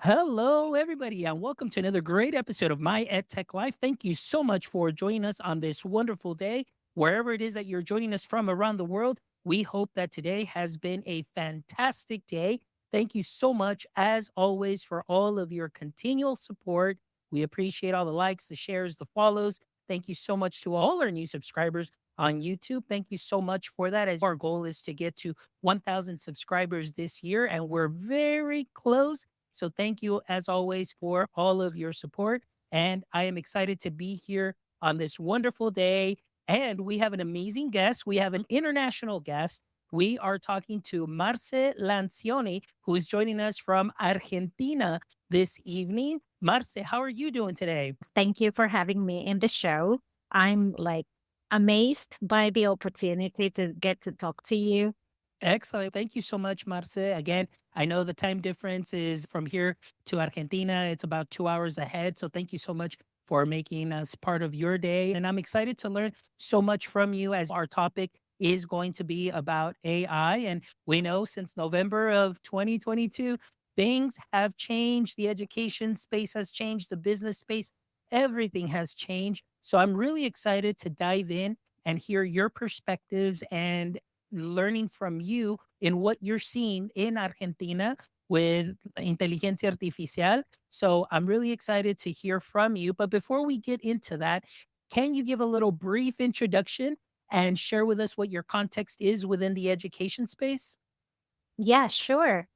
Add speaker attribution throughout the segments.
Speaker 1: Hello, everybody, and welcome to another great episode of My EdTech Life. Thank you so much for joining us on this wonderful day, wherever it is that you're joining us from around the world. We hope that today has been a fantastic day. Thank you so much, as always, for all of your continual support. We appreciate all the likes, the shares, the follows. Thank you so much to all our new subscribers on YouTube. Thank you so much for that, as our goal is to get to 1,000 subscribers this year, and we're very close. So thank you, as always, for all of your support. And I am excited to be here on this wonderful day. And we have an amazing guest. We have an international guest. We are talking to Marce Lancioni, who is joining us from Argentina this evening. Marce, how are you doing today?
Speaker 2: Thank you for having me in the show. I'm amazed by the opportunity to get to talk to you.
Speaker 1: Excellent. Thank you so much, Marce. Again, I know the time difference is from here to Argentina. It's about 2 hours ahead. So thank you so much for making us part of your day. And I'm excited to learn so much from you, as our topic is going to be about AI. And we know since November of 2022, things have changed. The education space has changed, the business space, everything has changed. So I'm really excited to dive in and hear your perspectives and learning from you in what you're seeing in Argentina with inteligencia artificial. So I'm really excited to hear from you. But before we get into that, can you give a little brief introduction and share with us what your context is within the education space?
Speaker 2: Yeah, sure.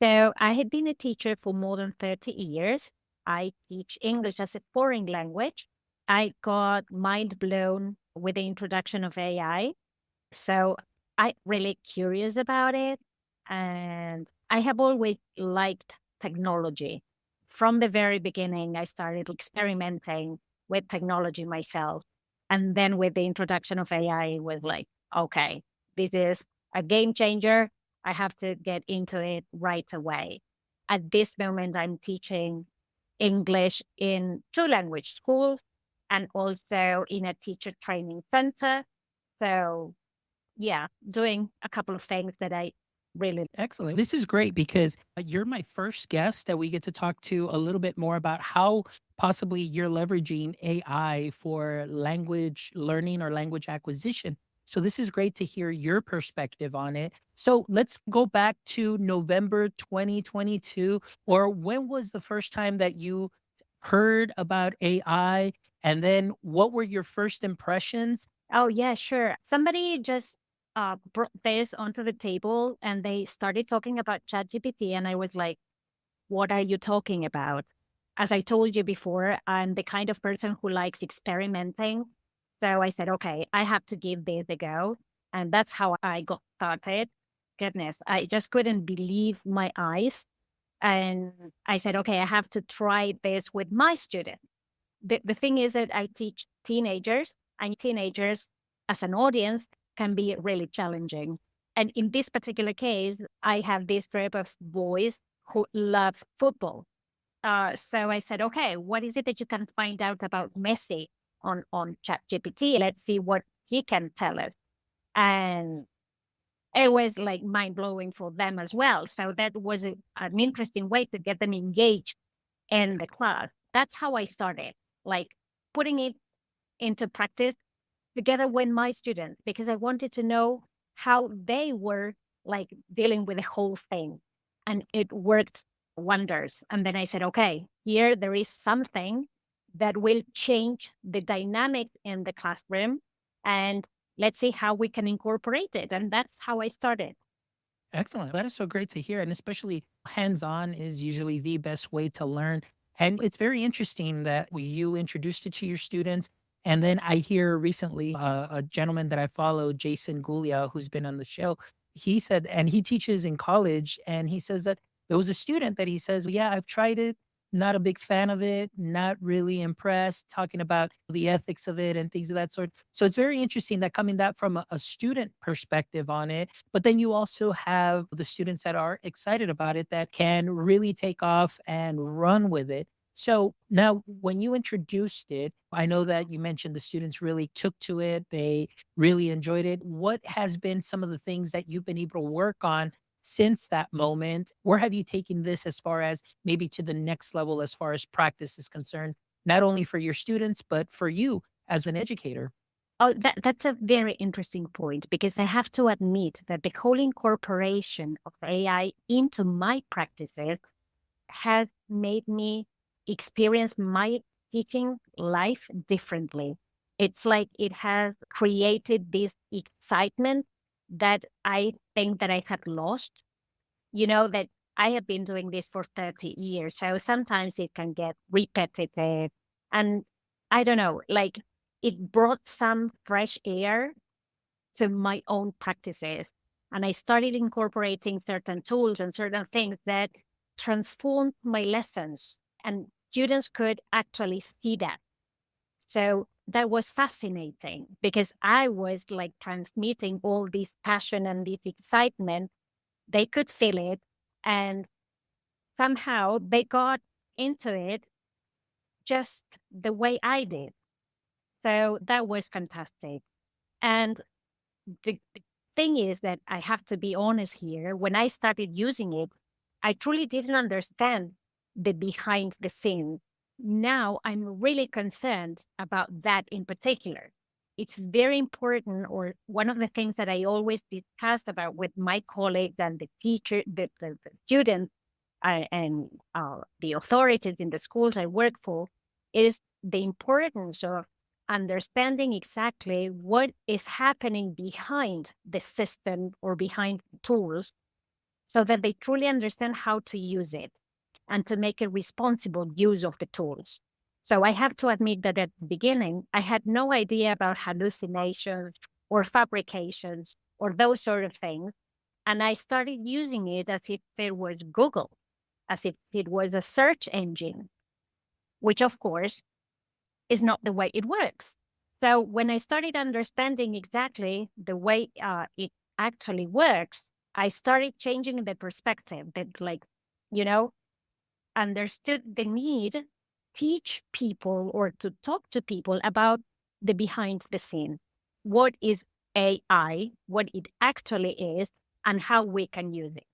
Speaker 2: So I have been a teacher for more than 30 years. I teach English as a foreign language. I got mind blown with the introduction of AI. So I really curious about it. And I have always liked technology. From the very beginning, I started experimenting with technology myself. And then with the introduction of AI, it was like, okay, this is a game changer. I have to get into it right away. At this moment, I'm teaching English in two language schools and also in a teacher training center. So yeah, doing a couple of things that I really
Speaker 1: Excellent. This is great because you're my first guest that we get to talk to a little bit more about how possibly you're leveraging AI for language learning or language acquisition. So, this is great to hear your perspective on it. So, let's go back to November 2022, or when was the first time that you heard about AI? And then, what were your first impressions?
Speaker 2: Oh, yeah, sure. Somebody just brought this onto the table and they started talking about ChatGPT. And I was like, what are you talking about? As I told you before, I'm the kind of person who likes experimenting. So I said, okay, I have to give this a go. And that's how I got started. Goodness, I just couldn't believe my eyes. And I said, okay, I have to try this with my students. The thing is that I teach teenagers, and teenagers as an audience can be really challenging. And in this particular case, I have this group of boys who love football. So I said, okay, what is it that you can find out about Messi on ChatGPT? Let's see what he can tell us. And it was like mind blowing for them as well. So that was an interesting way to get them engaged in the class. That's how I started, like putting it into practice together with my students because I wanted to know how they were like dealing with the whole thing. And it worked wonders. And then I said, okay, here there is something that will change the dynamic in the classroom. And let's see how we can incorporate it. And that's how I started.
Speaker 1: Excellent. That is so great to hear. And especially hands on is usually the best way to learn. And it's very interesting that you introduced it to your students. And then I hear recently a gentleman that I follow, Jason Gulia, who's been on the show. He said, and he teaches in college, and he says that there was a student that he says, "Well, yeah, I've tried it, not a big fan of it, not really impressed, talking about the ethics of it and things of that sort." So it's very interesting that coming that from a student perspective on it, but then you also have the students that are excited about it that can really take off and run with it. So now when you introduced it, I know that you mentioned the students really took to it. They really enjoyed it. What has been some of the things that you've been able to work on since that moment, where have you taken this as far as maybe to the next level as far as practice is concerned, not only for your students, but for you as an educator?
Speaker 2: Oh, that's a very interesting point because I have to admit that the whole incorporation of AI into my practices has made me experience my teaching life differently. It's like it has created this excitement that I think that I had lost. That I have been doing this for 30 years. So sometimes it can get repetitive. And I don't know, like it brought some fresh air to my own practices. And I started incorporating certain tools and certain things that transformed my lessons. And students could actually see that. So that was fascinating because I was like transmitting all this passion and this excitement. They could feel it. And somehow they got into it just the way I did. So that was fantastic. And the thing is that I have to be honest here. When I started using it, I truly didn't understand the behind the scenes. Now I'm really concerned about that in particular. It's very important, or one of the things that I always discussed about with my colleagues and the teacher, the students, and the authorities in the schools I work for, is the importance of understanding exactly what is happening behind the system or behind the tools so that they truly understand how to use it and to make a responsible use of the tools. So I have to admit that at the beginning, I had no idea about hallucinations or fabrications or those sort of things. And I started using it as if it was Google, as if it was a search engine, which of course is not the way it works. So when I started understanding exactly the way it actually works, I started changing the perspective that, like, you know, understood the need teach people or to talk to people about the behind the scene. What is AI, what it actually is, and how we can use it.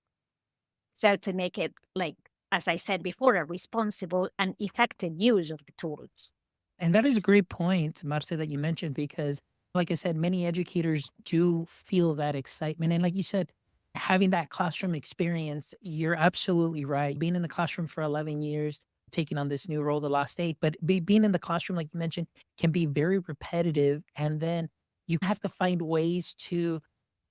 Speaker 2: So to make it, like, as I said before, a responsible and effective use of the tools.
Speaker 1: And that is a great point, Marce, that you mentioned, because, like I said, many educators do feel that excitement. And like you said, having that classroom experience, you're absolutely right. Being in the classroom for 11 years, taking on this new role the last eight, but being in the classroom, like you mentioned, can be very repetitive. And then you have to find ways to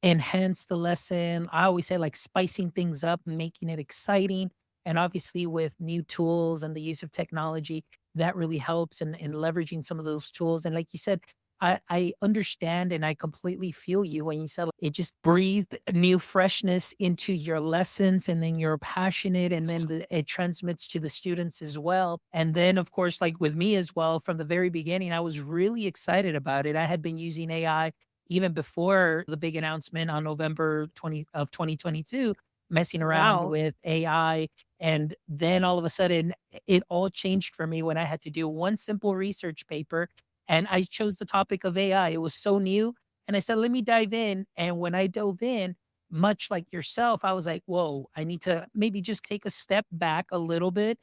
Speaker 1: enhance the lesson. I always say like spicing things up, making it exciting. And obviously, with new tools and the use of technology, that really helps in leveraging some of those tools. And like you said, I understand and I completely feel you when you said like, it just breathed new freshness into your lessons, and then you're passionate, and then it transmits to the students as well. And then, of course, like with me as well, from the very beginning, I was really excited about it. I had been using AI even before the big announcement on November 20 of 2022, messing around
Speaker 2: Wow.
Speaker 1: with AI. And then all of a sudden, it all changed for me when I had to do one simple research paper. And I chose the topic of AI. It was so new. And I said, let me dive in. And when I dove in, much like yourself, I was like, whoa, I need to maybe just take a step back a little bit,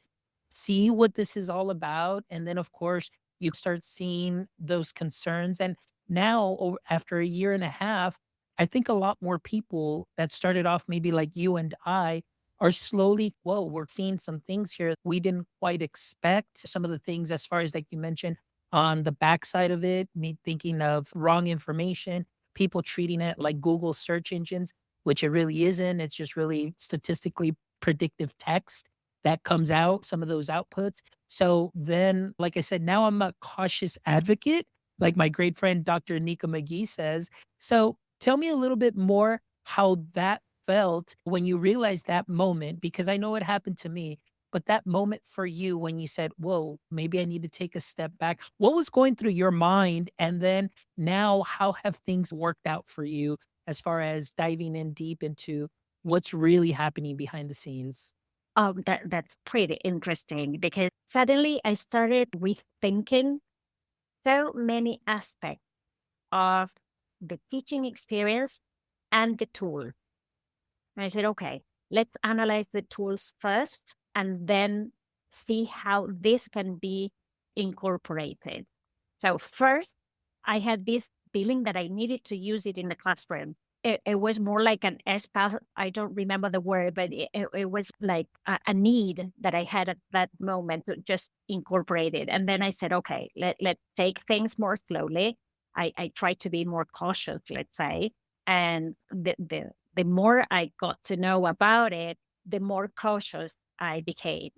Speaker 1: see what this is all about. And then, of course, you start seeing those concerns. And now, after a year and a half, I think a lot more people that started off maybe like you and I are slowly, whoa, we're seeing some things here we didn't quite expect. Some of the things, as far as like you mentioned, on the backside of it, me thinking of wrong information, people treating it like Google search engines, which it really isn't. It's just really statistically predictive text that comes out, some of those outputs. So then, like I said, now I'm a cautious advocate, like my great friend Dr. Nika McGee says. So tell me a little bit more how that felt when you realized that moment, because I know it happened to me, but that moment for you when you said, whoa, maybe I need to take a step back. What was going through your mind? And then now, how have things worked out for you as far as diving in deep into what's really happening behind the scenes?
Speaker 2: That's pretty interesting because suddenly I started rethinking so many aspects of the teaching experience and the tool. And I said, okay, let's analyze the tools first and then see how this can be incorporated. So first, I had this feeling that I needed to use it in the classroom. It was more like an SPA. I don't remember the word, but it was like a need that I had at that moment to just incorporate it. And then I said, okay, let's take things more slowly. I tried to be more cautious, let's say. And the more I got to know about it, the more cautious I became.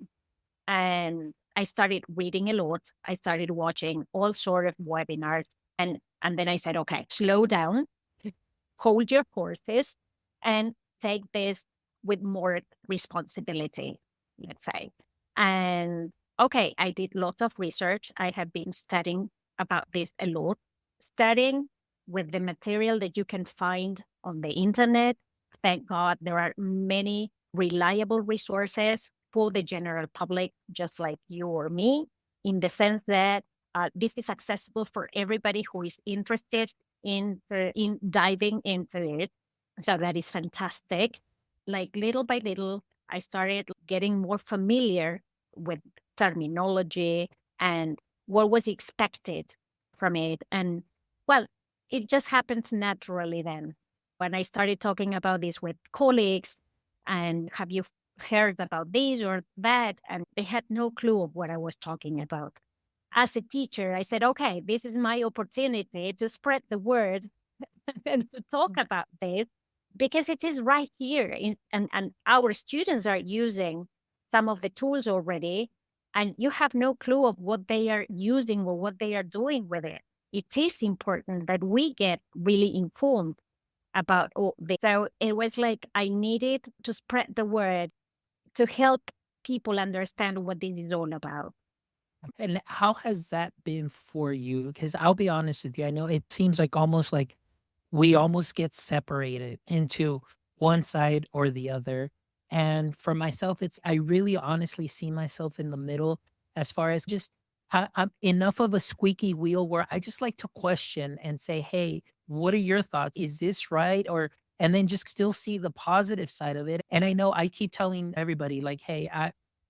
Speaker 2: And I started reading a lot. I started watching all sort of webinars. And then I said, okay, slow down, hold your horses, and take this with more responsibility, let's say. And okay, I did lots of research. I have been studying about this a lot, studying with the material that you can find on the internet. Thank God there are many reliable resources for the general public, just like you or me, in the sense that this is accessible for everybody who is interested in diving into it. So that is fantastic. Like little by little, I started getting more familiar with terminology and what was expected from it. And well, it just happens naturally then. When I started talking about this with colleagues, and have you heard about this or that? And they had no clue of what I was talking about. As a teacher, I said, okay, this is my opportunity to spread the word and to talk about this because it is right here. And our students are using some of the tools already, and you have no clue of what they are using or what they are doing with it. It is important that we get really informed about all this. So it was like I needed to spread the word to help people understand what this is all about.
Speaker 1: And how has that been for you? Because I'll be honest with you, I know it seems like almost like we almost get separated into one side or the other. And for myself, it's I really honestly see myself in the middle as far as just I'm enough of a squeaky wheel where I just like to question and say, hey, what are your thoughts? Is this right? Or and then just still see the positive side of it. And I know I keep telling everybody, like, hey,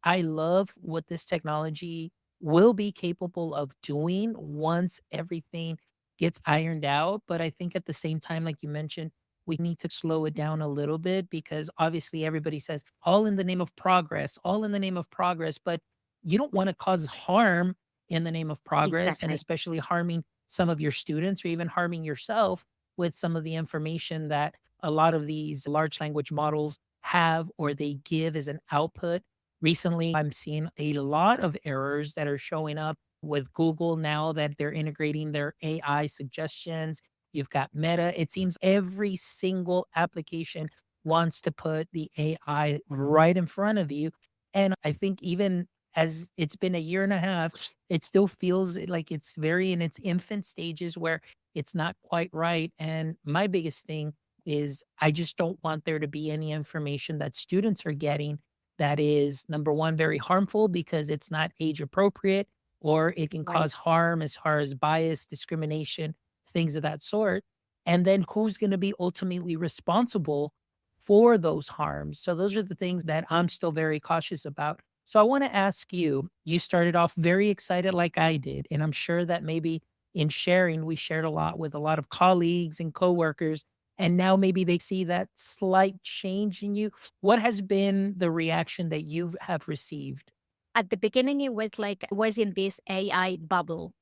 Speaker 1: I love what this technology will be capable of doing once everything gets ironed out. But I think at the same time, like you mentioned, we need to slow it down a little bit because obviously everybody says all in the name of progress, all in the name of progress. But you don't want to cause harm in the name of progress and
Speaker 2: Exactly.
Speaker 1: especially harming some of your students or even harming yourself with some of the information that a lot of these large language models have or they give as an output. Recently, I'm seeing a lot of errors that are showing up with Google now that they're integrating their AI suggestions. You've got Meta. It seems every single application wants to put the AI right in front of you. And I think even as it's been a year and a half, it still feels like it's very in its infant stages where it's not quite right. And my biggest thing is I just don't want there to be any information that students are getting that is number one, very harmful because it's not age appropriate or it can
Speaker 2: Right.
Speaker 1: cause harm as far as bias, discrimination, things of that sort. And then who's going to be ultimately responsible for those harms? So those are the things that I'm still very cautious about. So I want to ask you, you started off very excited like I did. And I'm sure that maybe in sharing, we shared a lot with a lot of colleagues and coworkers. And now maybe they see that slight change in you. What has been the reaction that you have received?
Speaker 2: At the beginning, it was like I was in this AI bubble.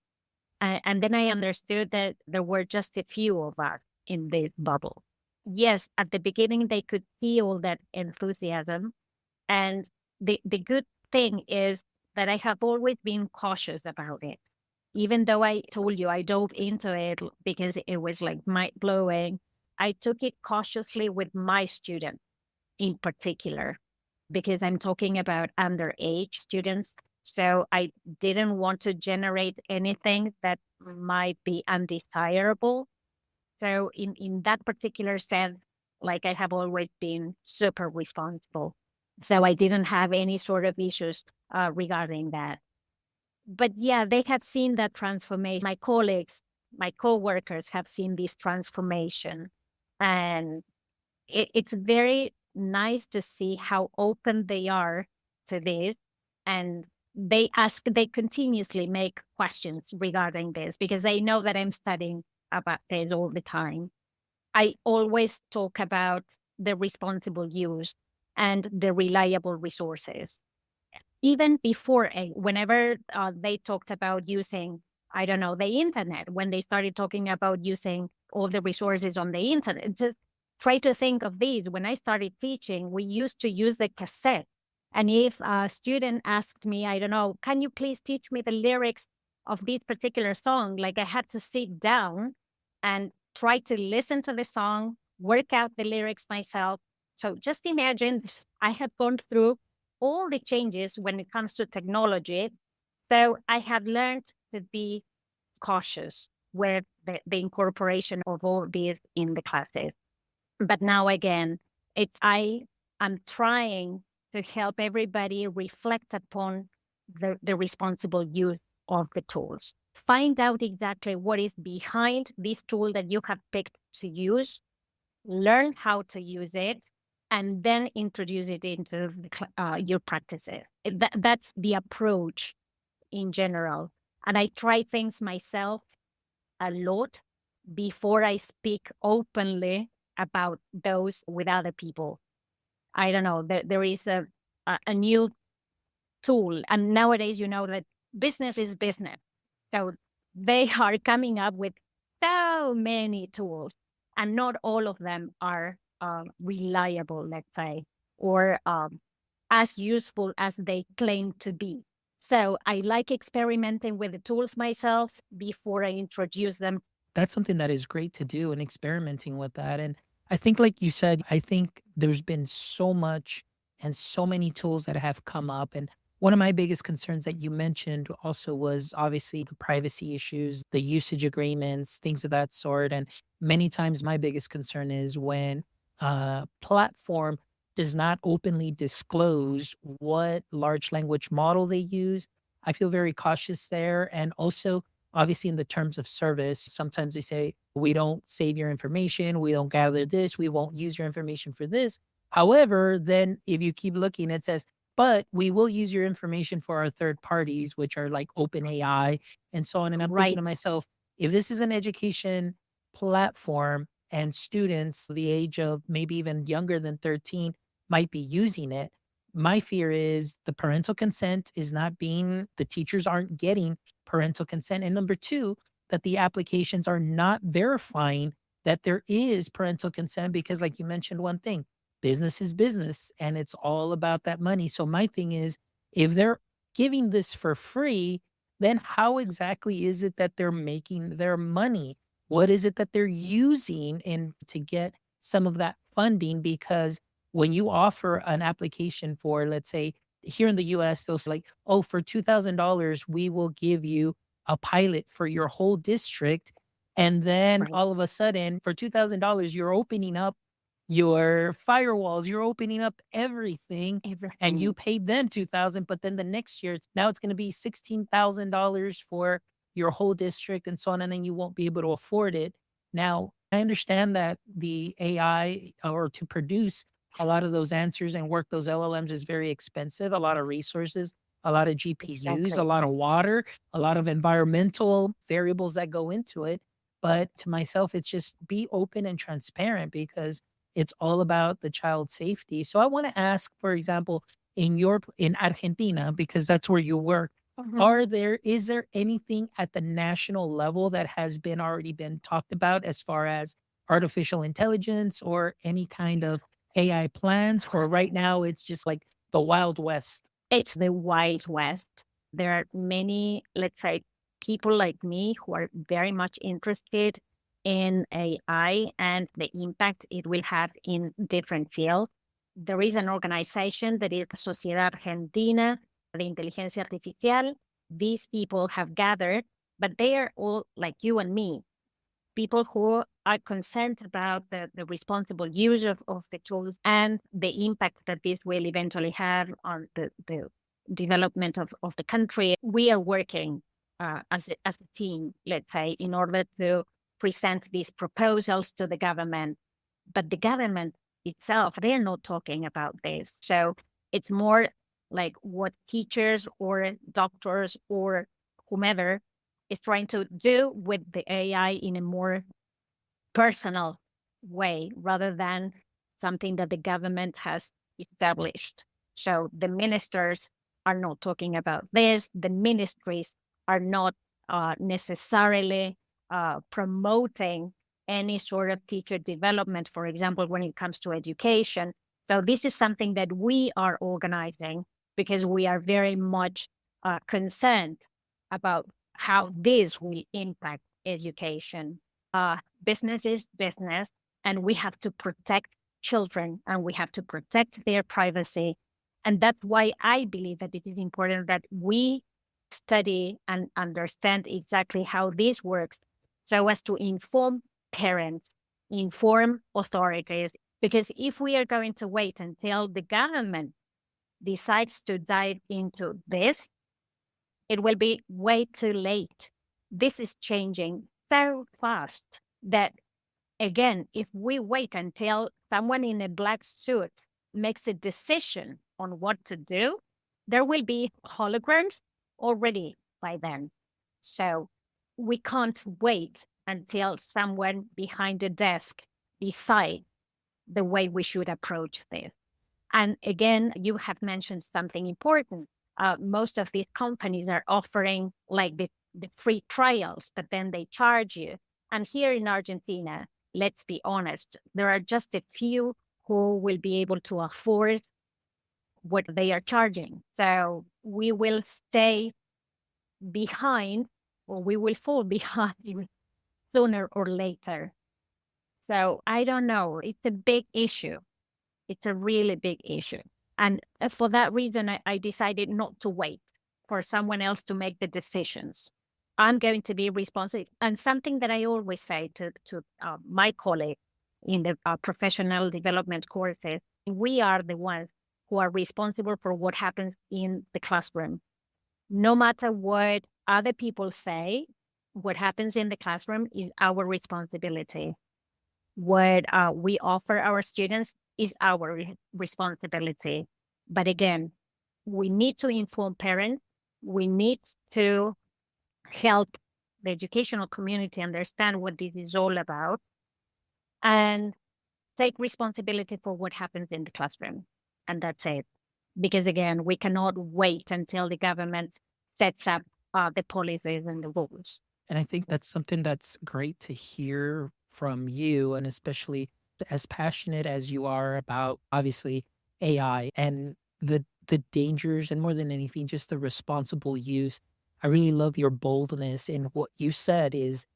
Speaker 2: And then I understood that there were just a few of us in this bubble. Yes, at the beginning, they could feel that enthusiasm. And the good thing is that I have always been cautious about it. Even though I told you I dove into it because it was like mind blowing, I took it cautiously with my students in particular because I'm talking about underage students. So I didn't want to generate anything that might be undesirable. So in that particular sense, like I have always been super responsible. So I didn't have any sort of issues regarding that. But yeah, they have seen that transformation. My colleagues, my coworkers have seen this transformation. And it's very nice to see how open they are to this. And they continuously make questions regarding this because they know that I'm studying about this all the time. I always talk about the responsible use and the reliable resources. Even before, whenever they talked about using, I don't know, the internet, when they started talking about using all the resources on the internet, just try to think of these. When I started teaching, we used to use the cassette. And if a student asked me, I don't know, can you please teach me the lyrics of this particular song? Like I had to sit down and try to listen to the song, work out the lyrics myself. So just imagine I had gone through all the changes when it comes to technology. So I have learned to be cautious with the incorporation of all these in the classes. But now again, I am trying to help everybody reflect upon the responsible use of the tools. Find out exactly what is behind this tool that you have picked to use, learn how to use it, and then introduce it into your practices. That's the approach in general. And I try things myself a lot before I speak openly about those with other people. I don't know, there is a new tool. And nowadays, you know that business is business. So they are coming up with so many tools, and not all of them are reliable, let's say, or as useful as they claim to be. So I like experimenting with the tools myself before I introduce them.
Speaker 1: That's something that is great to do and experimenting with that. And I think, like you said, I think there's been so much and so many tools that have come up. And one of my biggest concerns that you mentioned also was obviously the privacy issues, the usage agreements, things of that sort. And many times, my biggest concern is when a platform does not openly disclose what large language model they use. I feel very cautious there. And also, obviously, in the terms of service, sometimes they say, we don't save your information, we don't gather this, we won't use your information for this. However, then if you keep looking, it says, but we will use your information for our third parties, which are like OpenAI and so on. And I'm thinking
Speaker 2: Right.
Speaker 1: to myself, if this is an education platform and students the age of maybe even younger than 13 might be using it, my fear is the parental consent is not being, the teachers aren't getting parental consent. And number two, that the applications are not verifying that there is parental consent because, like you mentioned, one thing, business is business and it's all about that money. So, my thing is, if they're giving this for free, then how exactly is it that they're making their money? What is it that they're using in to get some of that funding? Because when you offer an application for, let's say, here in the US, they'll say like, oh, for $2,000, we will give you a pilot for your whole district. And then
Speaker 2: Right.
Speaker 1: all of a sudden, for $2,000, you're opening up your firewalls, you're opening up everything, and you
Speaker 2: Everything.
Speaker 1: paid them 2,000, but then the next year it's going to be $16,000 for your whole district and so on, and then you won't be able to afford it. Now, I understand that the AI or to produce a lot of those answers and work those LLMs is very expensive, a lot of resources, a lot of GPUs, a
Speaker 2: Exactly.
Speaker 1: lot of water, a lot of environmental variables that go into it. But to myself, it's just be open and transparent because it's all about the child's safety. So I want to ask, for example, in Argentina, because that's where you work,
Speaker 2: Mhm.
Speaker 1: is there anything at the national level that has been already been talked about as far as artificial intelligence or any kind of AI plans? Or right now it's just like the Wild West?
Speaker 2: It's the Wild West. There are many, let's say, people like me who are very much interested in AI and the impact it will have in different fields. There is an organization that is Sociedad Argentina de Inteligencia Artificial. These people have gathered, but they are all like you and me, people who are concerned about the responsible use of the tools and the impact that this will eventually have on the development of the country. We are working as a team, let's say, in order to present these proposals to the government. But the government itself, they're not talking about this. So it's more like what teachers or doctors or whomever is trying to do with the AI in a more personal way rather than something that the government has established. So the ministers are not talking about this. The ministries are not necessarily promoting any sort of teacher development, for example, when it comes to education. So this is something that we are organizing because we are very much concerned about how this will impact education. Business is business, and we have to protect children and we have to protect their privacy. And that's why I believe that it is important that we study and understand exactly how this works so as to inform parents, inform authorities. Because if we are going to wait until the government decides to dive into this, it will be way too late. This is changing so fast that, again, if we wait until someone in a black suit makes a decision on what to do, there will be holograms already by then. So we can't wait until someone behind the desk decides the way we should approach this. And again, you have mentioned something important. Most of these companies are offering like the free trials, but then they charge you. And here in Argentina, let's be honest, there are just a few who will be able to afford what they are charging. So we will stay behind or we will fall behind sooner or later. So I don't know. It's a big issue. It's a really big issue. And for that reason, I decided not to wait for someone else to make the decisions. I'm going to be responsible. And something that I always say to my colleague in the professional development courses, we are the ones who are responsible for what happens in the classroom. No matter what other people say, what happens in the classroom is our responsibility. What we offer our students is our responsibility. But again, we need to inform parents. We need to help the educational community understand what this is all about and take responsibility for what happens in the classroom. And that's it. Because again, we cannot wait until the government sets up the policies and the rules.
Speaker 1: And I think that's something that's great to hear from you, and especially as passionate as you are about obviously AI and the dangers, and more than anything, just the responsible use. I really love your boldness in what you said is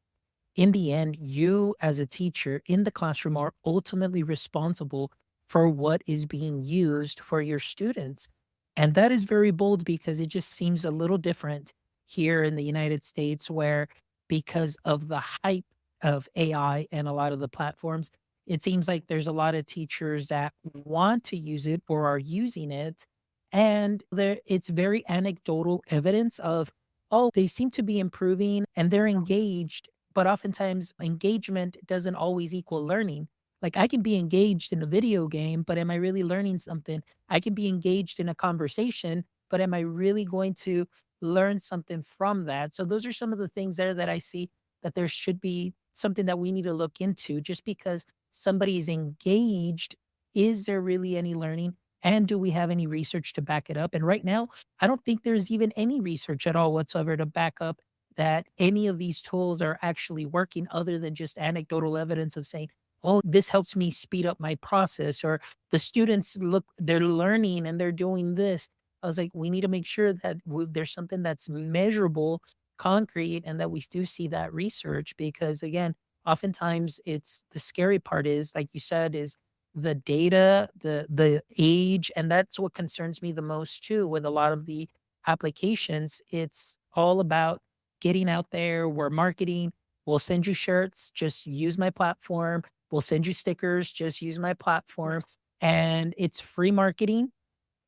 Speaker 1: in the end, you as a teacher in the classroom are ultimately responsible for what is being used for your students. And that is very bold because it just seems a little different here in the United States, where because of the hype of AI and a lot of the platforms, it seems like there's a lot of teachers that want to use it or are using it. And there, it's very anecdotal evidence of, oh, they seem to be improving and they're engaged, but oftentimes engagement doesn't always equal learning. Like I can be engaged in a video game, but am I really learning something? I can be engaged in a conversation, but am I really going to learn something from that? So those are some of the things there that I see that there should be something that we need to look into. Just because somebody's engaged, is there really any learning? And do we have any research to back it up? And right now, I don't think there's even any research at all whatsoever to back up that any of these tools are actually working other than just anecdotal evidence of saying, oh, this helps me speed up my process, or the students look, they're learning and they're doing this. I was like, we need to make sure that there's something that's measurable, concrete, and that we do see that research because, again, oftentimes it's the scary part is, like you said, is the data, the age, and that's what concerns me the most too with a lot of the applications. It's all about getting out there. We're marketing. We'll send you shirts. Just use my platform. We'll send you stickers. Just use my platform. And it's free marketing.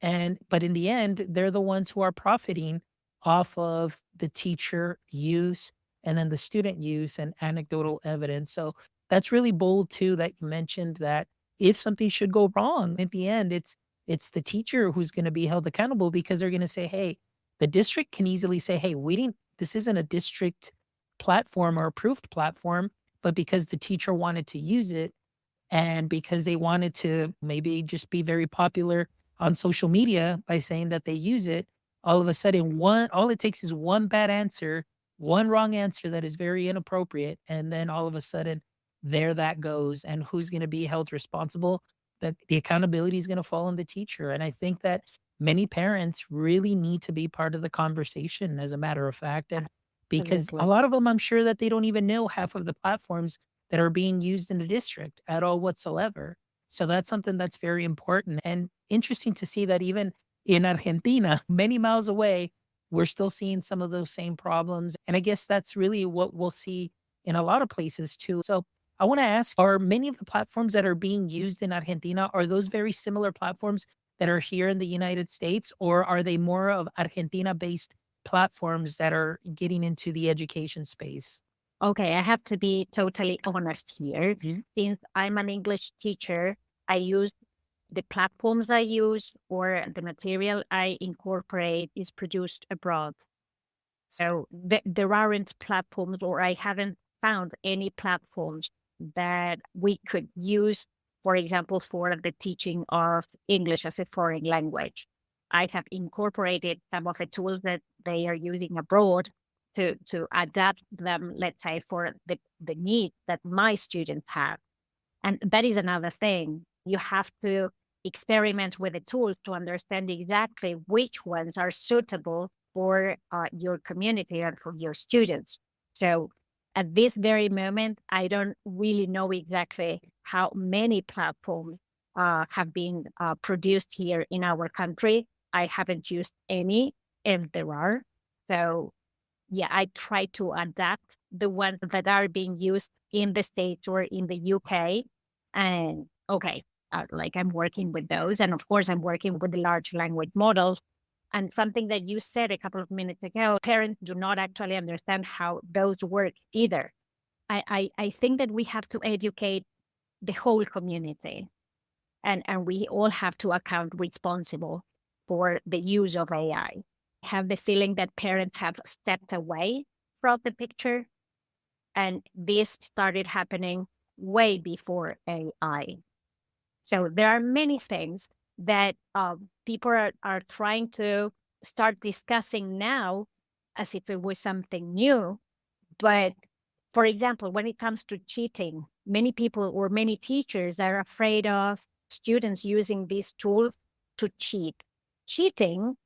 Speaker 1: And but in the end, they're the ones who are profiting off of the teacher use and then the student use and anecdotal evidence. So that's really bold too that you mentioned that if something should go wrong, at the end, it's the teacher who's going to be held accountable because they're going to say, hey, the district can easily say, hey, we didn't, this isn't a district platform or approved platform, but because the teacher wanted to use it and because they wanted to maybe just be very popular on social media by saying that they use it, all of a sudden, all it takes is one bad answer, one wrong answer that is very inappropriate. And then all of a sudden, there that goes. And who's going to be held responsible? The accountability is going to fall on the teacher. And I think that many parents really need to be part of the conversation, as a matter of fact. And because a
Speaker 2: Absolutely.
Speaker 1: lot of them, I'm sure that they don't even know half of the platforms that are being used in the district at all whatsoever. So that's something that's very important and interesting to see that even in Argentina, many miles away, we're still seeing some of those same problems. And I guess that's really what we'll see in a lot of places too. So I want to ask, are many of the platforms that are being used in Argentina, are those very similar platforms that are here in the United States, or are they more of Argentina based platforms that are getting into the education space?
Speaker 2: Okay, I have to be totally honest here.
Speaker 1: Mhm.
Speaker 2: Since I'm an English teacher, I use the platforms I use or the material I incorporate is produced abroad. So there aren't platforms, or I haven't found any platforms that we could use, for example, for the teaching of English as a foreign language. I have incorporated some of the tools that they are using abroad to adapt them, let's say, for the needs that my students have. And that is another thing. You have to experiment with the tools to understand exactly which ones are suitable for your community and for your students. So at this very moment, I don't really know exactly how many platforms have been produced here in our country. I haven't used any, and there are. So yeah, I try to adapt the ones that are being used in the States or in the UK. And okay, like I'm working with those. And of course, I'm working with the large language models. And something that you said a couple of minutes ago, parents do not actually understand how those work either. I think that we have to educate the whole community, and we all have to account responsible for the use of AI. Have the feeling that parents have stepped away from the picture, and this started happening way before AI. So there are many things that people are trying to start discussing now as if it was something new. But for example, when it comes to cheating, many people or many teachers are afraid of students using these tools to cheat. Cheating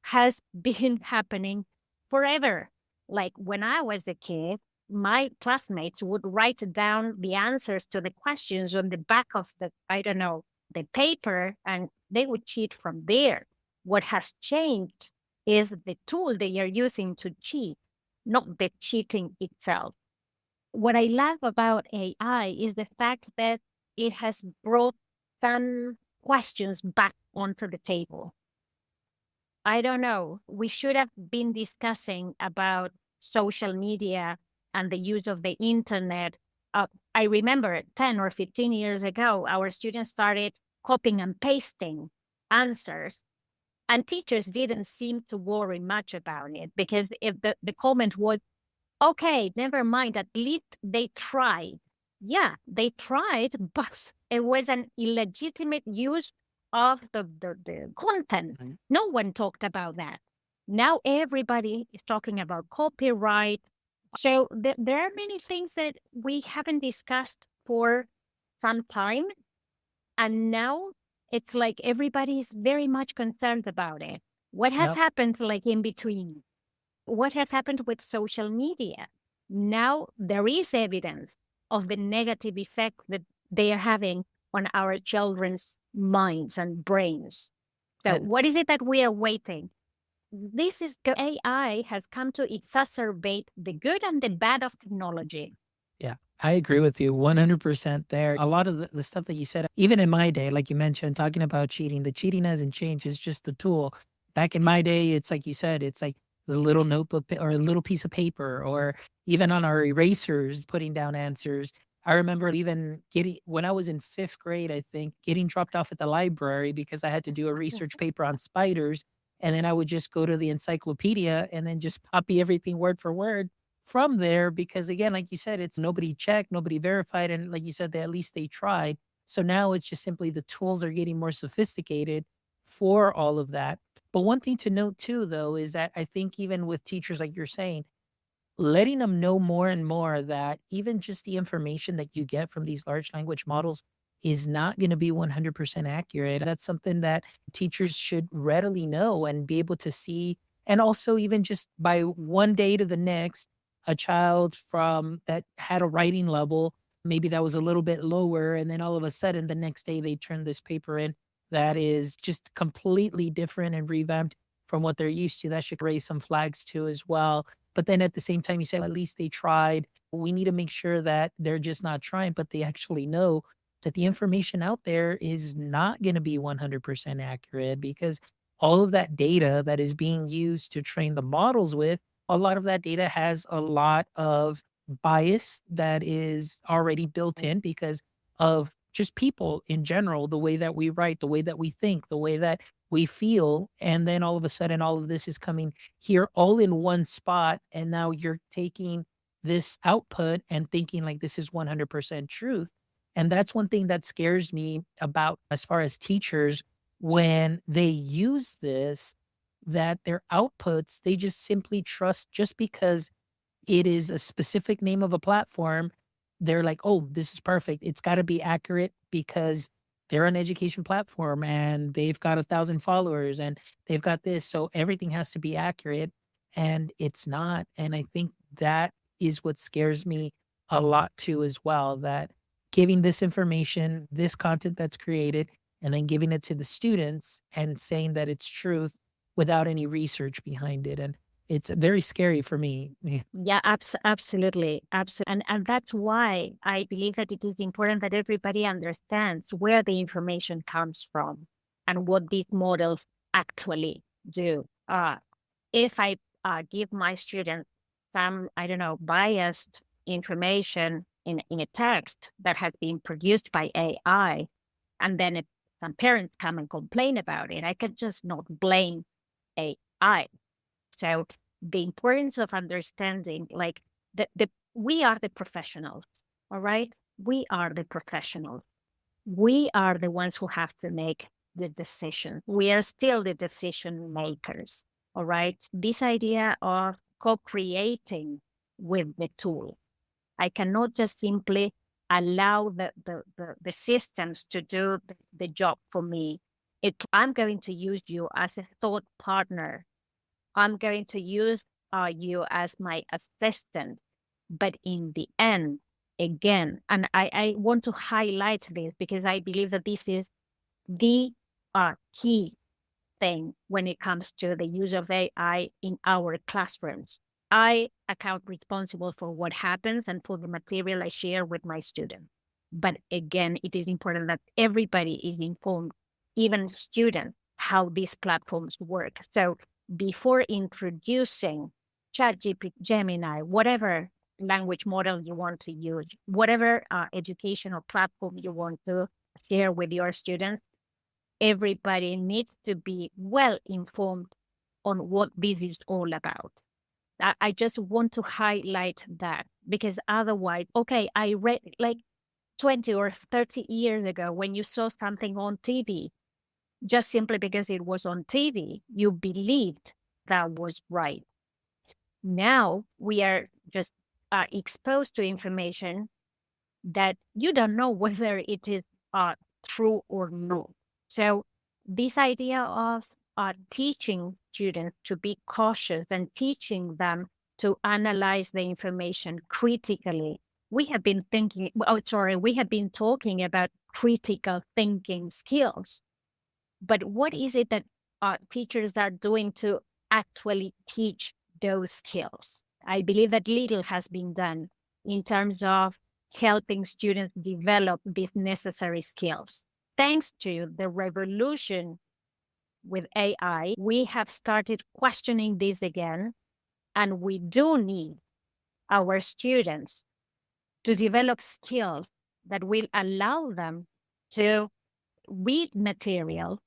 Speaker 2: has been happening forever. Like when I was a kid, my classmates would write down the answers to the questions on the back of the, I don't know, the paper, and they would cheat from there. What has changed is the tool they are using to cheat, not the cheating itself. What I love about AI is the fact that it has brought some questions back onto the table. I don't know. We should have been discussing about social media and the use of the internet. I remember 10 or 15 years ago, our students started copying and pasting answers, and teachers didn't seem to worry much about it because if the comment was, okay, never mind, at least they tried. Yeah, they tried, but it was an illegitimate use of the content.
Speaker 1: Mhm.
Speaker 2: No one talked about that. Now everybody is talking about copyright. So there are many things that we haven't discussed for some time. And now it's like everybody is very much concerned about it. What has
Speaker 1: Yep.
Speaker 2: happened like in between? What has happened with social media? Now there is evidence of the negative effect that they are having on our children's minds and brains. So,
Speaker 1: And
Speaker 2: what is it that we are waiting? This is AI has come to exacerbate the good and the bad of technology.
Speaker 1: yeah, I agree with you 100% there. A lot of the stuff that you said, even in my day, like you mentioned, talking about cheating, the cheating hasn't changed. It's just the tool. Back in my day, it's like you said, it's like the little notebook or a little piece of paper, or even on our erasers, putting down answers. I remember even getting when I was in 5th grade, I think, getting dropped off at the library because I had to do a research paper on spiders, and then I would just go to the encyclopedia and then just copy everything word for word from there because again, like you said, it's nobody checked, nobody verified, and like you said, they at least they tried. So now it's just simply the tools are getting more sophisticated for all of that. But one thing to note too, though, is that I think even with teachers, like you're saying, letting them know more and more that even just the information that you get from these large language models is not going to be 100% accurate. That's something that teachers should readily know and be able to see. And also, even just by one day to the next, a child from that had a writing level, maybe that was a little bit lower. And then all of a sudden, the next day, they turn this paper in that is just completely different and revamped from what they're used to. That should raise some flags too, as well. But then at the same time, you say, "Well, at least they tried." We need to make sure that they're just not trying, but they actually know that the information out there is not going to be 100% accurate because all of that data that is being used to train the models with, a lot of that data has a lot of bias that is already built in because of just people in general, the way that we write, the way that we think, the way that we feel. And then all of a sudden, all of this is coming here all in one spot. And now you're taking this output and thinking like this is 100% truth. And that's one thing that scares me about as far as teachers when they use this, that their outputs, they just simply trust just because it is a specific name of a platform. They're like, "Oh, this is perfect. It's gotta be accurate because they're an education platform and they've got 1,000 followers and they've got this, so everything has to be accurate," and it's not, and I think that is what scares me a lot too as well, that giving this information, this content that's created, and then giving it to the students and saying that it's truth without any research behind it, and it's very scary for me. Yeah.
Speaker 2: Yeah, absolutely, absolutely, and that's why I believe that it is important that everybody understands where the information comes from and what these models actually do. If I give my students some, I don't know, biased information in a text that has been produced by AI, and then some parents come and complain about it, I can just not blame AI. So the importance of understanding, like the we are the professionals, all right? We are the professionals. We are the ones who have to make the decision. We are still the decision makers, all right? This idea of co-creating with the tool. I cannot just simply allow the systems to do the job for me. I'm going to use you as a thought partner. I'm going to use you as my assistant. But in the end, again, and I want to highlight this because I believe that this is the key thing when it comes to the use of AI in our classrooms. I account responsible for what happens and for the material I share with my students. But again, it is important that everybody is informed, even students, how these platforms work. So before introducing ChatGPT, Gemini, whatever language model you want to use, whatever educational platform you want to share with your students, everybody needs to be well informed on what this is all about. I just want to highlight that because otherwise, okay, I read like 20 or 30 years ago when you saw something on TV, just simply because it was on TV, you believed that was right. Now we are just exposed to information that you don't know whether it is true or not. So this idea of teaching students to be cautious and teaching them to analyze the information critically. We have been we have been talking about critical thinking skills. But what is it that teachers are doing to actually teach those skills? I believe that little has been done in terms of helping students develop these necessary skills. Thanks to the revolution with AI, we have started questioning this again, and we do need our students to develop skills that will allow them to read material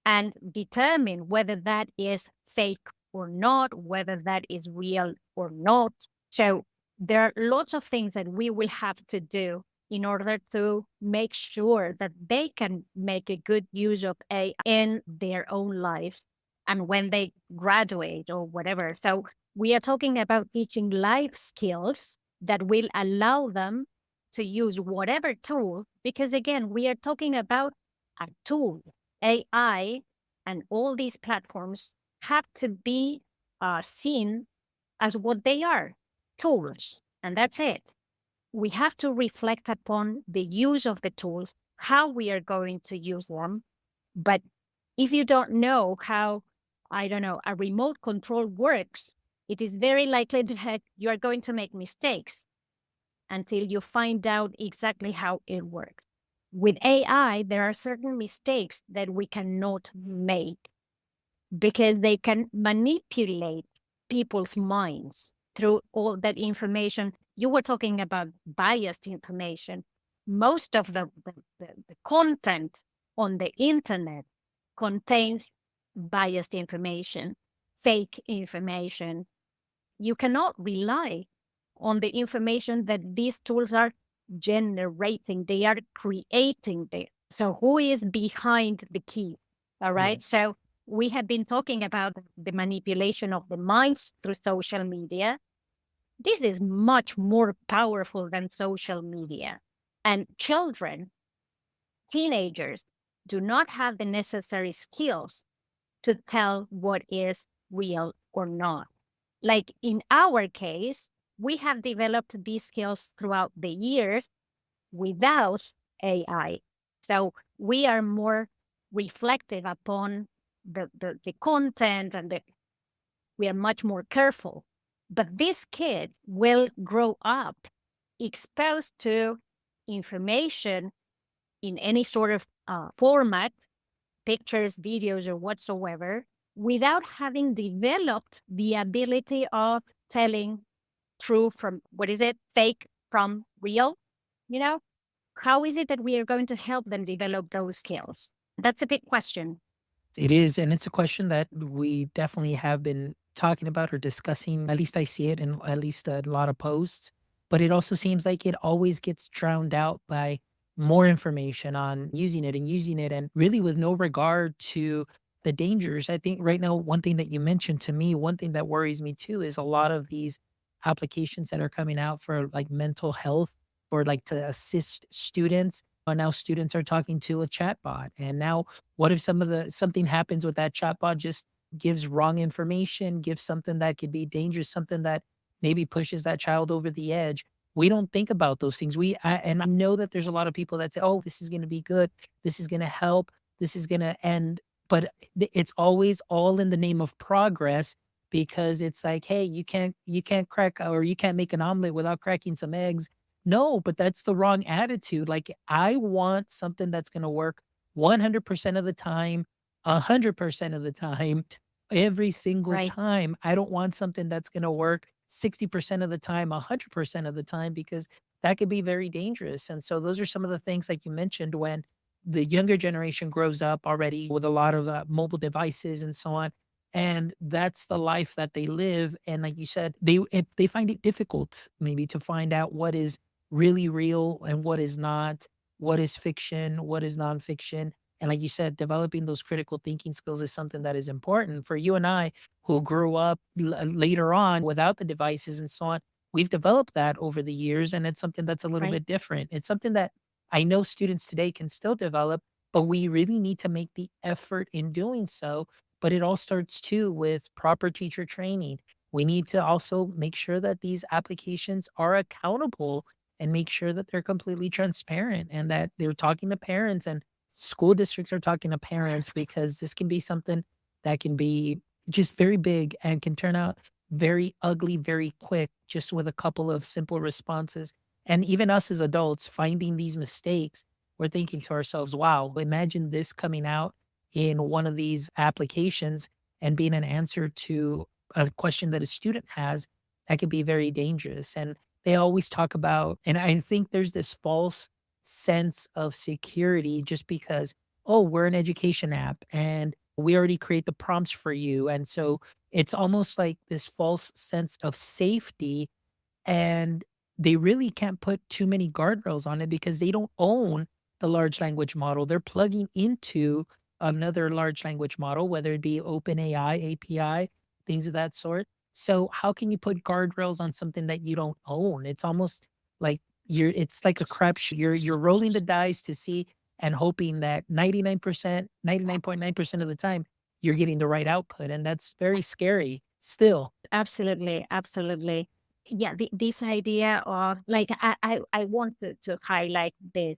Speaker 2: and determine whether that is fake or not, whether that is real or not. So there are lots of things that we will have to do in order to make sure that they can make a good use of AI in their own lives and when they graduate or whatever. So we are talking about teaching life skills that will allow them to use whatever tool, because again, we are talking about a tool. AI and all these platforms have to be seen as what they are, tools, and that's it. We have to reflect upon the use of the tools, how we are going to use them. But if you don't know how, I don't know, a remote control works, it is very likely that you are going to make mistakes until you find out exactly how it works. With AI, there are certain mistakes that we cannot make because they can manipulate people's minds through all that information. You were talking about biased information. Most of the content on the internet contains biased information, fake information. You cannot rely on the information that these tools are generating. They are creating it. So who is behind the key? All right.
Speaker 1: Yes.
Speaker 2: So we have been talking about the manipulation of the minds through social media. This is much more powerful than social media. And children, teenagers, do not have the necessary skills to tell what is real or not. Like in our case, we have developed these skills throughout the years without AI. So we are more reflective upon the content and we are much more careful. But this kid will grow up exposed to information in any sort of format, pictures, videos, or whatsoever, without having developed the ability of telling true from what is it, fake from real, you know? How is it that we are going to help them develop those skills? That's a big question.
Speaker 1: It is, and it's a question that we definitely have been talking about or discussing. At least I see it in at least a lot of posts, but it also seems like it always gets drowned out by more information on using it, and really with no regard to the dangers. I think right now, one thing that you mentioned to me, one thing that worries me too, is a lot of these applications that are coming out for like mental health or like to assist students. And now students are talking to a chatbot, and now what if something happens with that chatbot, just gives wrong information, gives something that could be dangerous, something that maybe pushes that child over the edge? We don't think about those things. And I know that there's a lot of people that say, "Oh, this is going to be good. This is going to help. This is going to end." But it's always all in the name of progress, because it's like, "Hey, you can't crack, or you can't make an omelet without cracking some eggs." No, but that's the wrong attitude. Like, I want something that's going to work 100% of the time, 100% of the time, every single
Speaker 2: Right.
Speaker 1: time. I don't want something that's going to work 60% of the time, 100% of the time, because that could be very dangerous. And so those are some of the things, like you mentioned, when the younger generation grows up already with a lot of mobile devices and so on. And that's the life that they live. And like you said, they find it difficult maybe to find out what is really real and what is not, what is fiction, what is nonfiction. And like you said, developing those critical thinking skills is something that is important for you and I, who grew up later on without the devices and so on. We've developed that over the years, and it's something that's a little
Speaker 2: Right.
Speaker 1: bit different. It's something that I know students today can still develop, but we really need to make the effort in doing so. But it all starts too with proper teacher training. We need to also make sure that these applications are accountable and make sure that they're completely transparent and that they're talking to parents, and school districts are talking to parents, because this can be something that can be just very big and can turn out very ugly very quick, just with a couple of simple responses. And even us as adults finding these mistakes, we're thinking to ourselves, wow, imagine this coming out in one of these applications and being an answer to a question that a student has. That could be very dangerous. And they always talk about, and I think there's this false sense of security just because, oh, we're an education app and we already create the prompts for you. And so it's almost like this false sense of safety, and they really can't put too many guardrails on it because they don't own the large language model. They're plugging into another large language model, whether it be OpenAI, API, things of that sort. So how can you put guardrails on something that you don't own? It's almost like it's like a crapshoot. You're rolling the dice to see and hoping that 99%, 99.9% of the time you're getting the right output. And that's very scary still.
Speaker 2: Absolutely, absolutely. Yeah, this idea of like I wanted to highlight the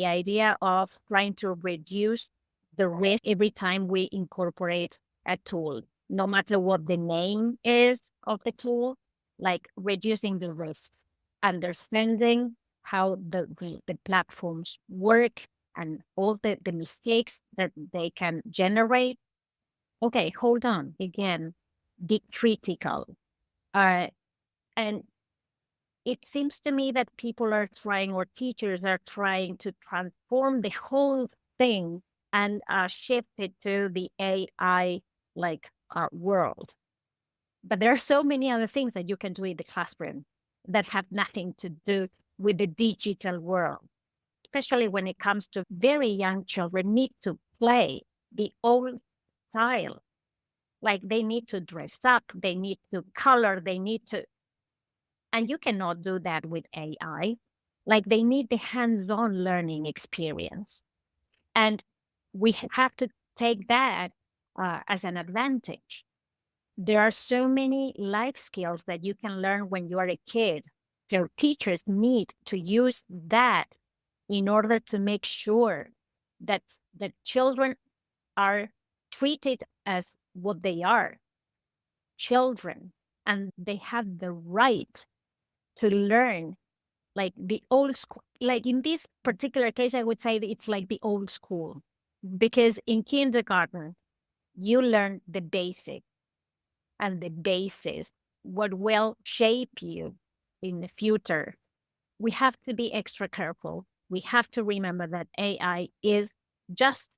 Speaker 2: idea of trying to reduce the risk every time we incorporate a tool, no matter what the name is of the tool, like reducing the risks, understanding how the platforms work and all the mistakes that they can generate. Okay, hold on. Again, be critical. Uh, and it seems to me that people are trying, or teachers are trying to transform the whole thing and shift it to the AI world. But there are so many other things that you can do in the classroom that have nothing to do with the digital world, especially when it comes to very young children need to play the old style. Like they need to dress up, they need to color, they need to, and you cannot do that with AI. Like they need the hands-on learning experience. And we have to take that as an advantage. There are so many life skills that you can learn when you are a kid. Your teachers need to use that in order to make sure that the children are treated as what they are, children, and they have the right to learn like the old school. Like in this particular case, I would say that it's like the old school because in kindergarten, you learn the basic and the basis, what will shape you in the future. We have to be extra careful. We have to remember that AI is just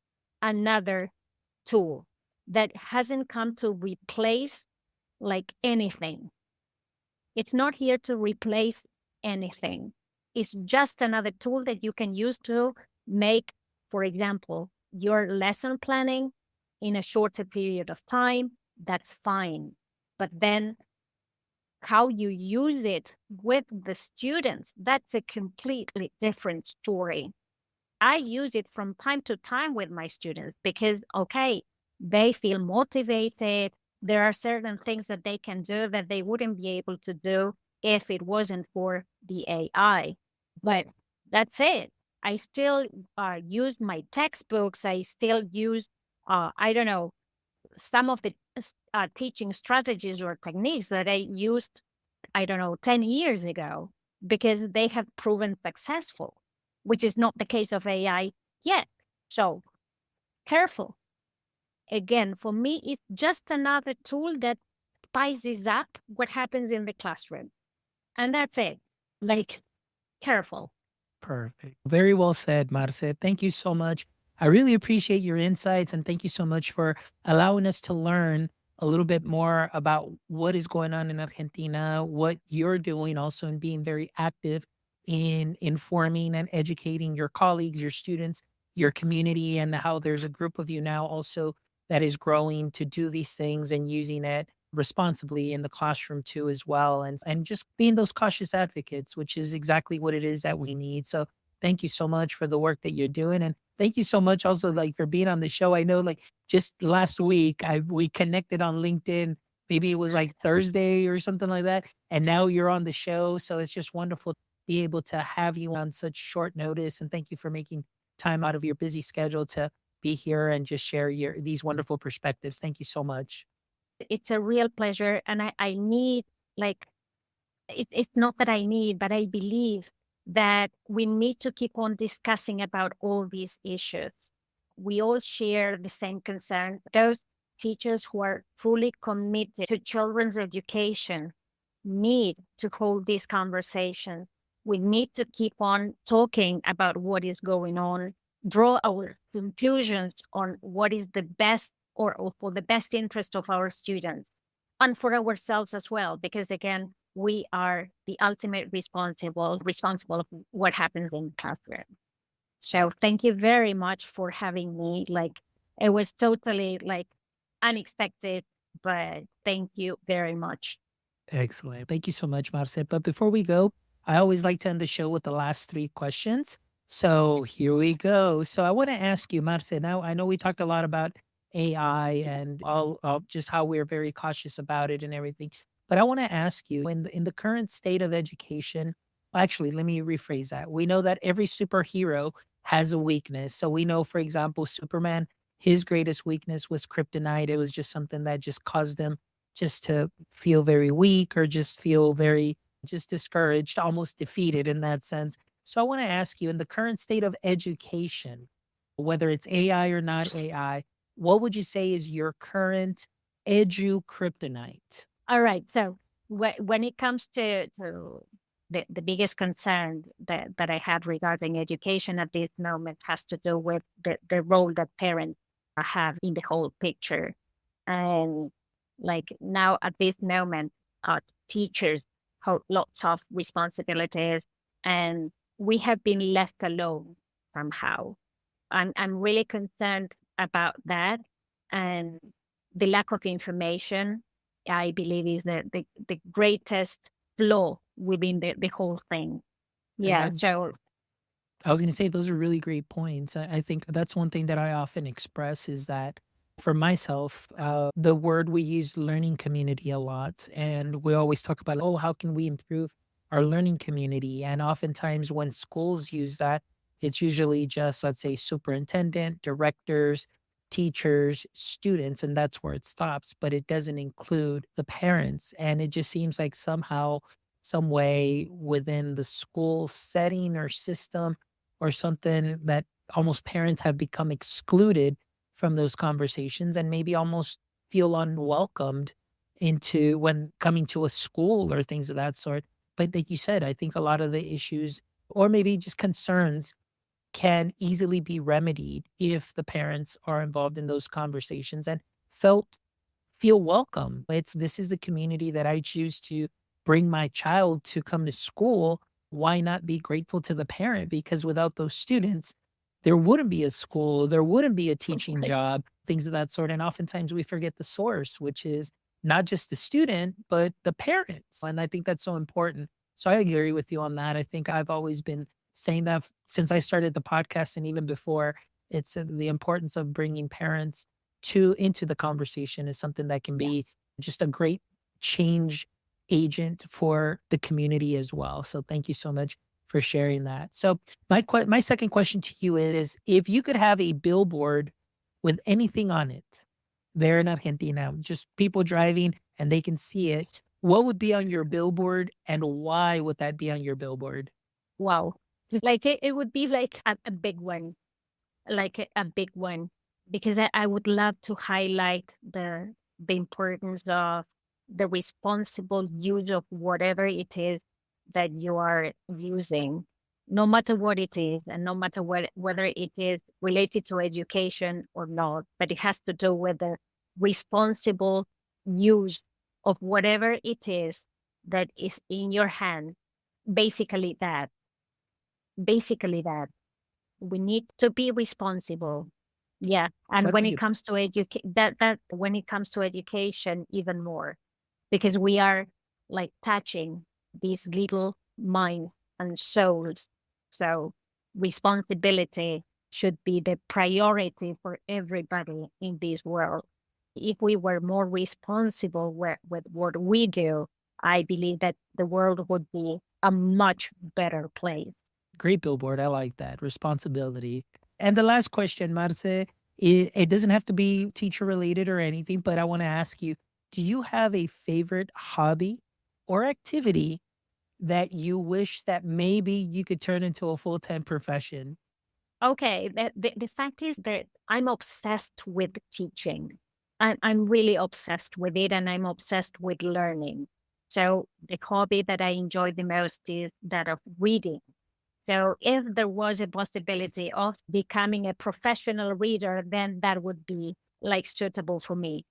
Speaker 2: another tool that hasn't come to replace like anything. It's not here to replace anything. It's just another tool that you can use to make, for example, your lesson planning in a shorter period of time. That's fine. But then how you use it with the students, that's a completely different story. I use it from time to time with my students because, okay, they feel motivated. There are certain things that they can do that they wouldn't be able to do if it wasn't for the AI. But that's it. I still use my textbooks. I still use, I don't know, some of the teaching strategies or techniques that I used, I don't know, 10 years ago because they have proven successful, which is not the case of AI yet. So careful. Again, for me, it's just another tool that spices up what happens in the classroom. And that's it. Like, careful.
Speaker 1: Perfect. Very well said, Marce. Thank you so much. I really appreciate your insights and thank you so much for allowing us to learn a little bit more about what is going on in Argentina, what you're doing also in being very active in informing and educating your colleagues, your students, your community, and how there's a group of you now also that is growing to do these things and using it responsibly in the classroom too as well, and just being those cautious advocates, which is exactly what it is that we need. So thank you so much for the work that you're doing, and thank you so much also like for being on the show. I know like just last week we connected on LinkedIn. Maybe it was like Thursday or something like that, and now you're on the show. So it's just wonderful to be able to have you on such short notice, and thank you for making time out of your busy schedule to be here and just share your these wonderful perspectives. Thank you so much.
Speaker 2: It's a real pleasure. And I need, like, it's not that I need, but I believe that we need to keep on discussing about all these issues. We all share the same concern. Those teachers who are fully committed to children's education, need to hold these conversations. We need to keep on talking about what is going on, draw our conclusions on what is the best or for the best interest of our students and for ourselves as well, because again, we are the ultimate responsible of what happens in the classroom. So thank you very much for having me. Like it was totally like unexpected, but thank you very much.
Speaker 1: Excellent. Thank you so much, Marce. But before we go, I always like to end the show with the last three questions. So here we go. So I want to ask you, Marce, now I know we talked a lot about AI and all just how we're very cautious about it and everything. But I want to ask you, in the current state of education, actually, let me rephrase that. We know that every superhero has a weakness. So we know, for example, Superman, his greatest weakness was kryptonite. It was just something that just caused him just to feel very weak or just feel very just discouraged, almost defeated in that sense. So I want to ask you, in the current state of education, whether it's AI or not AI, what would you say is your current EDUKryptonite?
Speaker 2: All right. So when it comes to the biggest concern that I had regarding education at this moment has to do with the role that parents have in the whole picture. And like now at this moment, teachers hold lots of responsibilities and we have been left alone somehow. I'm really concerned about that. And the lack of information, I believe, is the greatest flaw within the whole thing.
Speaker 1: And
Speaker 2: Yeah. So
Speaker 1: I was going to say those are really great points. I think that's one thing that I often express is that for myself, the word we use learning community a lot. And we always talk about, oh, how can we improve our learning community? And oftentimes when schools use that, it's usually just, let's say, superintendent, directors, teachers, students, and that's where it stops. But it doesn't include the parents. And it just seems like somehow, some way within the school setting or system, or something that almost parents have become excluded from those conversations and maybe almost feel unwelcomed into when coming to a school or things of that sort. But like you said, I think a lot of the issues or maybe just concerns can easily be remedied if the parents are involved in those conversations and feel welcome. This is the community that I choose to bring my child to come to school. Why not be grateful to the parent? Because without those students, there wouldn't be a school, there wouldn't be a teaching
Speaker 2: right.
Speaker 1: job, things of that sort. And oftentimes we forget the source, which is not just the student, but the parents. And I think that's so important. So I agree with you on that. I think I've always been saying that since I started the podcast and even before. It's the importance of bringing parents to into the conversation is something that can be
Speaker 2: Yes.
Speaker 1: just a great change agent for the community as well. So thank you so much for sharing that. So my second question to you is if you could have a billboard with anything on it there in Argentina, just people driving and they can see it, what would be on your billboard and why would that be on your billboard?
Speaker 2: Wow. Like it would be like a big one, like a big one, because I would love to highlight the importance of the responsible use of whatever it is that you are using, no matter what it is, and no matter whether it is related to education or not, but it has to do with the responsible use of whatever it is that is in your hand. Basically that, basically that we need to be responsible. Yeah. And
Speaker 1: That's
Speaker 2: when
Speaker 1: a
Speaker 2: it
Speaker 1: good
Speaker 2: comes to that when it comes to education, even more, because we are like touching these little minds and souls. So responsibility should be the priority for everybody in this world. If we were more responsible with what we do, I believe that the world would be a much better place.
Speaker 1: great billboard. I like that. Responsibility. And the last question, Marce, it doesn't have to be teacher related or anything, but I want to ask you, do you have a favorite hobby or activity that you wish that maybe you could turn into a full-time profession?
Speaker 2: Okay, the fact is that I'm obsessed with teaching. I'm really obsessed with it and I'm obsessed with learning. So the hobby that I enjoy the most is that of reading. So if there was a possibility of becoming a professional reader, then that would be like suitable for me.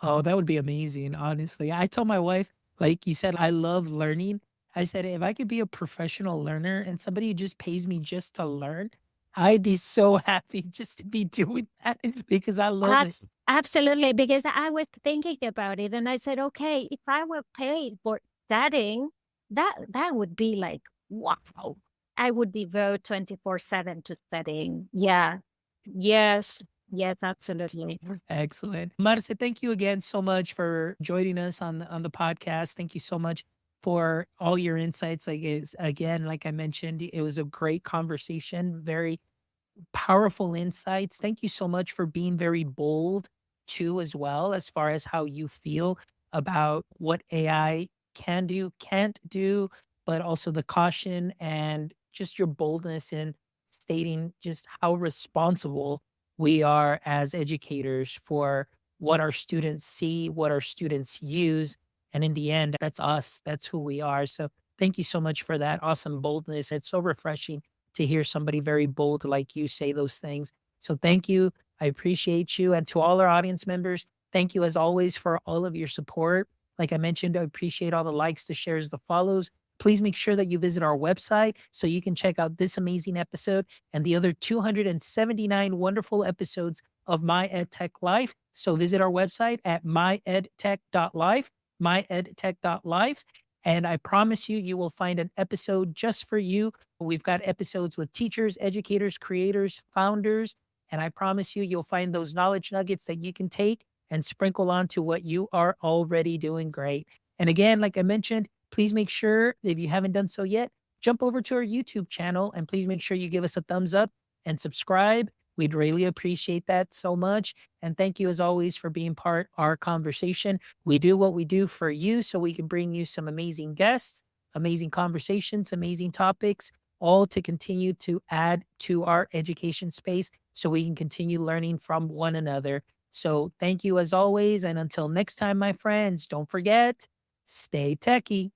Speaker 1: Oh, that would be amazing, honestly. I told my wife, like you said, I love learning. I said, if I could be a professional learner and somebody just pays me just to learn, I'd be so happy just to be doing that because I love it.
Speaker 2: Absolutely, because I was thinking about it and I said, okay, if I were paid for studying, that would be like, wow. I would devote 24/7 to studying. Yeah. Yes. Yes, absolutely.
Speaker 1: Excellent. Marce, thank you again so much for joining us on the podcast. Thank you so much for all your insights. Like is again, like I mentioned, it was a great conversation, very powerful insights. Thank you so much for being very bold too, as well, as far as how you feel about what AI can do, can't do, but also the caution and just your boldness in stating just how responsible we are as educators for what our students see, what our students use. And in the end, that's us. That's who we are. So thank you so much for that awesome boldness. It's so refreshing to hear somebody very bold like you say those things. So thank you. I appreciate you. And to all our audience members, thank you as always for all of your support. Like I mentioned, I appreciate all the likes, the shares, the follows. Please make sure that you visit our website so you can check out this amazing episode and the other 279 wonderful episodes of My EdTech Life. So visit our website at myedtech.life, myedtech.life. And I promise you, you will find an episode just for you. We've got episodes with teachers, educators, creators, founders, and I promise you, you'll find those knowledge nuggets that you can take and sprinkle onto what you are already doing great. And again, like I mentioned, please make sure, if you haven't done so yet, jump over to our YouTube channel and please make sure you give us a thumbs up and subscribe. We'd really appreciate that so much. And thank you as always for being part of our conversation. We do what we do for you so we can bring you some amazing guests, amazing conversations, amazing topics, all to continue to add to our education space so we can continue learning from one another. So thank you as always. And until next time, my friends, don't forget, stay techie.